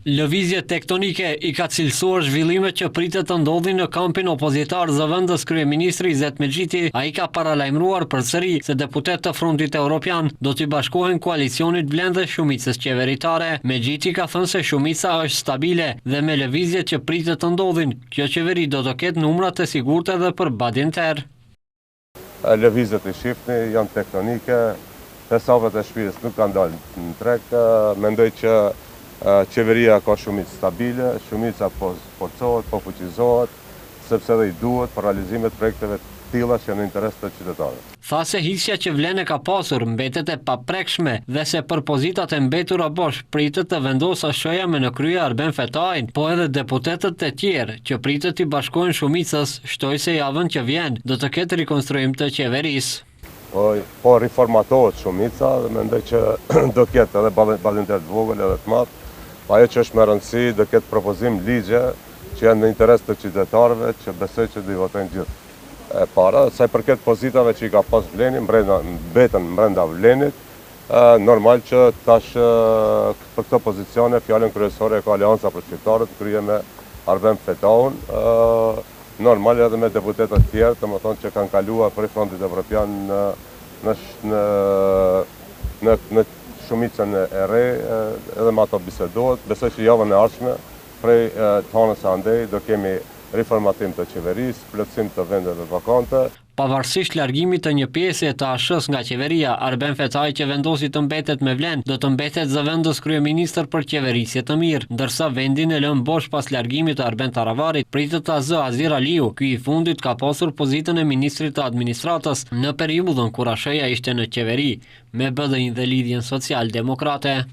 Lëvizje tektonike i ka cilësuar zhvillimet që pritet të ndodhin në kampin opozitar zëvendës kryeministri Izzet Mexhiti. Ai ka paralajmëruar përsëri se deputet të Frontit Evropian do t'i bashkohen koalicionit Vlen dhe shumicës qeveritare. Mexhiti ka thënë se shumica është stabile dhe me lëvizjet që pritet të ndodhin, kjo qeveri do të ketë numrat e sigurta edhe për badin ter. Lëvizjet i shifni janë tektonike, pesavet e shpirës nuk kanë dalë në treg, mendoj që qeveria ka shumicë stabile, shumica po forcohet, po fuqizohet, sepse dhe i duhet për realizimet projekteve tilla që në interes të qytetarëve. Tha se hiqja që Vlen e ka pasur mbetet e paprekshme dhe se për pozitat e mbetura bosh pritet të vendosë SHE me në krye Arben Fetajin, po edhe deputetët e tjerë që pritet të bashkojnë shumicës, shtoj se javën që vjen do të ketë rikonstruim të qeverisë. Po riformatohet shumica dhe mendoj që do ketë edhe ballinter të vogël edhe të madh. Ajo që është më rëndësi do ketë propozim ligje që janë në interes të qytetarëve që besoj që do i votojnë gjithë. E para, sa i përket pozitave që i ka pas Vleni, mbeten brenda Vlenit, normal që tash për këto pozicione fjalën kryesore ka Aleanca për Shqiptarët, krye me Arben Fetajin, normal edhe me deputetët tjerë, të më thonë që kanë kaluar për Frontit Evropian në shumicën e re, edhe me ato bisedohet. Besoj që javën e ardhshme prej të hanës së andej do kemi riformatim të qeverisë, plotësim të vendeve vakante. Pavarësisht largimit të një pjesë të ASH-s nga qeveria, Arben Fetaj që vendosi të mbetet me Vlen, do të mbetet zëvendës kryeministër për qeverisje të mirë, ndërsa vendin e lën bosh pas largimit të Arben Taravarit, pritet ta zë Azir Aliu. Ky i fundit ka pasur pozitën e ministrit të administratës në periudhën kur ASH-ja ishte në qeveri, me BDI dhe Lidhjen Social Demokrate.